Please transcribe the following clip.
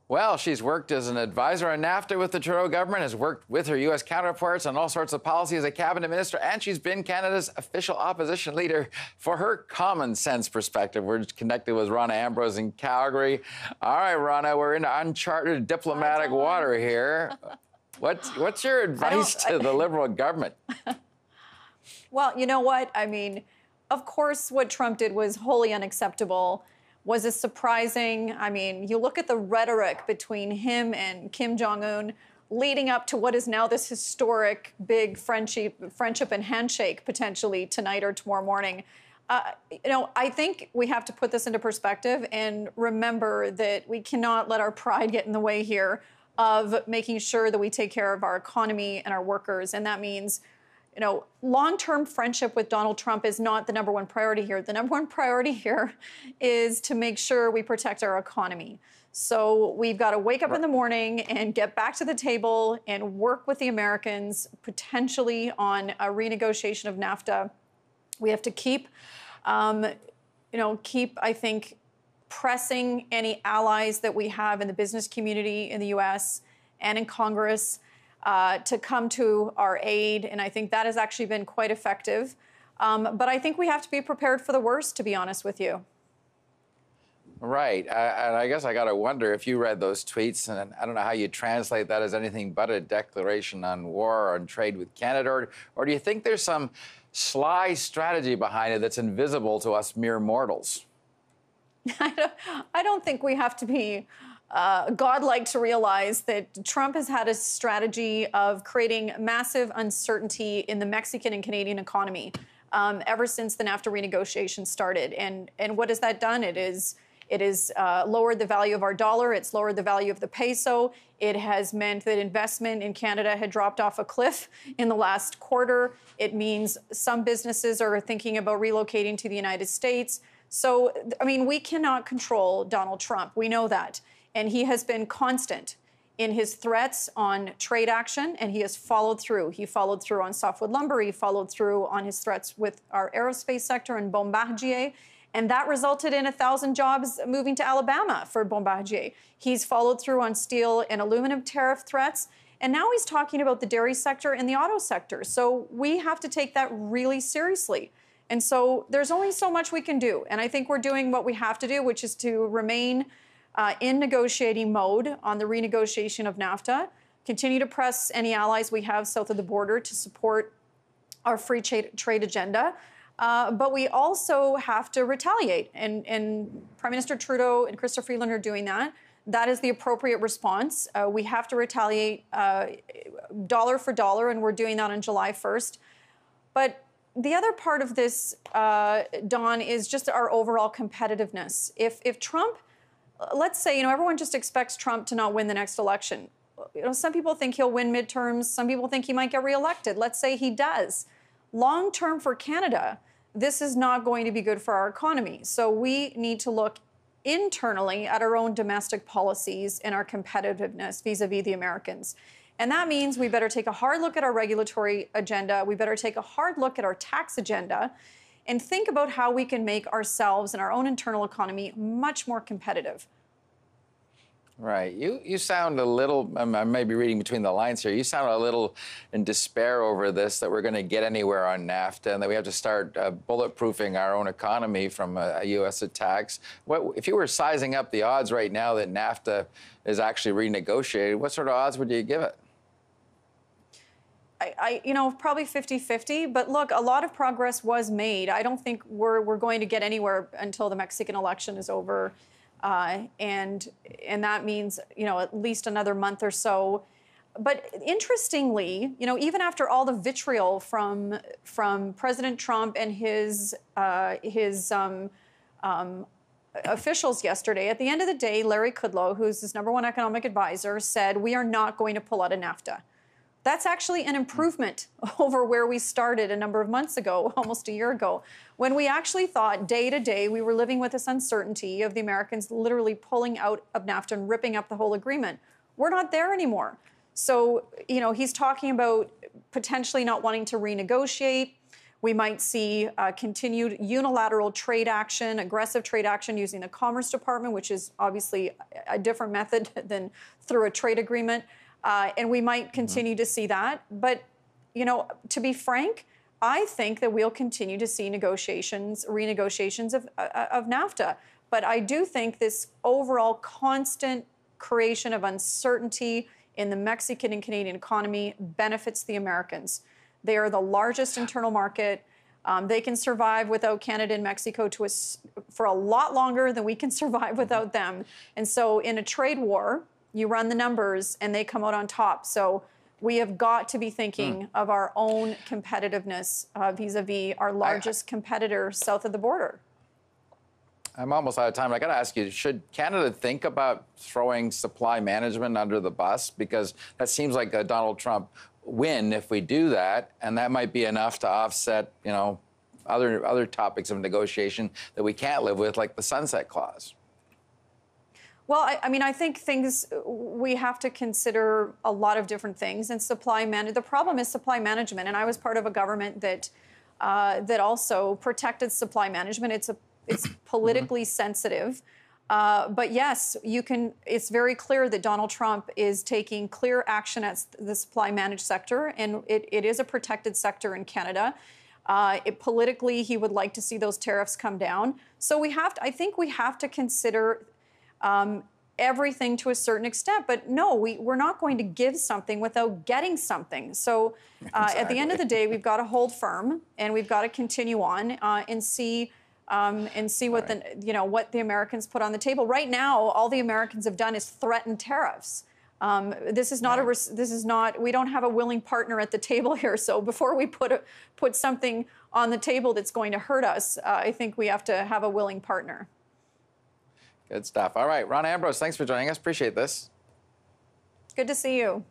Well, she's worked as an advisor on NAFTA with the Trudeau government, has worked with her U.S. counterparts on all sorts of policy as a cabinet minister, and she's been Canada's official opposition leader. For her common sense perspective, we're connected with Rona Ambrose in Calgary. All right, Rona, we're in uncharted diplomatic water here. What's your advice to the Liberal government? Well, you know what? I mean, of course, what Trump did was wholly unacceptable. Was it surprising? I mean, you look at the rhetoric between him and Kim Jong-un leading up to what is now this historic big friendship and handshake potentially tonight or tomorrow morning. I think we have to put this into perspective and remember that we cannot let our pride get in the way here of making sure that we take care of our economy and our workers. And that means, long-term friendship with Donald Trump is not the number one priority here. The number one priority here is to make sure we protect our economy. So we've got to wake up in the morning and get back to the table and work with the Americans, potentially on a renegotiation of NAFTA. We have to keep, I think, pressing any allies that we have in the business community in the U.S. and in Congress to come to our aid. And I think that has actually been quite effective. But I think we have to be prepared for the worst, to be honest with you. Right. And I guess I got to wonder if you read those tweets, and I don't know how you translate that as anything but a declaration on war or on trade with Canada, or do you think there's some sly strategy behind it that's invisible to us mere mortals? I don't think we have to be godlike to realize that Trump has had a strategy of creating massive uncertainty in the Mexican and Canadian economy ever since the NAFTA renegotiation started. And what has that done? It is lowered the value of our dollar. It's lowered the value of the peso. It has meant that investment in Canada had dropped off a cliff in the last quarter. It means some businesses are thinking about relocating to the United States. So, I mean, we cannot control Donald Trump. We know that. And he has been constant in his threats on trade action, and he has followed through. He followed through on softwood lumber. He followed through on his threats with our aerospace sector and Bombardier. And that resulted in 1,000 jobs moving to Alabama for Bombardier. He's followed through on steel and aluminum tariff threats. And now he's talking about the dairy sector and the auto sector. So we have to take that really seriously. And so there's only so much we can do. And I think we're doing what we have to do, which is to remain in negotiating mode on the renegotiation of NAFTA, continue to press any allies we have south of the border to support our free trade agenda. But we also have to retaliate. And Prime Minister Trudeau and Chrystia Freeland are doing that. That is the appropriate response. We have to retaliate dollar for dollar, and we're doing that on July 1st. But the other part of this, Don, is just our overall competitiveness. If Trump, let's say, everyone just expects Trump to not win the next election. Some people think he'll win midterms. Some people think he might get reelected. Let's say he does. Long term for Canada, this is not going to be good for our economy. So we need to look internally at our own domestic policies and our competitiveness vis-a-vis the Americans. And that means we better take a hard look at our regulatory agenda. We better take a hard look at our tax agenda and think about how we can make ourselves and our own internal economy much more competitive. Right. You sound a little, I may be reading between the lines here, you sound a little in despair over this, that we're going to get anywhere on NAFTA and that we have to start bulletproofing our own economy from a U.S. attacks. If you were sizing up the odds right now that NAFTA is actually renegotiated, what sort of odds would you give it? Probably 50-50. But look, a lot of progress was made. I don't think we're going to get anywhere until the Mexican election is over. And that means, at least another month or so. But interestingly, even after all the vitriol from President Trump and his officials yesterday, at the end of the day, Larry Kudlow, who's his #1 economic advisor, said, we are not going to pull out of NAFTA. That's actually an improvement over where we started a number of months ago, almost a year ago, when we actually thought day to day we were living with this uncertainty of the Americans literally pulling out of NAFTA and ripping up the whole agreement. We're not there anymore. So, he's talking about potentially not wanting to renegotiate. We might see continued unilateral trade action, aggressive trade action using the Commerce Department, which is obviously a different method than through a trade agreement. And we might continue to see that. But, you know, to be frank, I think that we'll continue to see renegotiations of NAFTA. But I do think this overall constant creation of uncertainty in the Mexican and Canadian economy benefits the Americans. They are the largest internal market. They can survive without Canada and Mexico for a lot longer than we can survive without them. And so in a trade war, you run the numbers and they come out on top. So we have got to be thinking of our own competitiveness vis-a-vis our largest competitor south of the border. I'm almost out of time. I got to ask you, should Canada think about throwing supply management under the bus? Because that seems like a Donald Trump win if we do that, and that might be enough to offset, you know, other topics of negotiation that we can't live with, like the sunset clause. Well, I mean, I think we have to consider a lot of different things, and the problem is supply management. And I was part of a government that also protected supply management. It's politically sensitive. But yes, it's very clear that Donald Trump is taking clear action at the supply managed sector, and it is a protected sector in Canada. Politically, he would like to see those tariffs come down. So I think we have to consider everything to a certain extent. But no, we're not going to give something without getting something. So Exactly. At the end of the day, we've got to hold firm, and we've got to continue on and see what what the Americans put on the table. Right now, all the Americans have done is threaten tariffs. This is not we don't have a willing partner at the table here. So before we put something on the table that's going to hurt us, I think we have to have a willing partner. Good stuff. All right, Rona Ambrose, thanks for joining us. Appreciate this. Good to see you.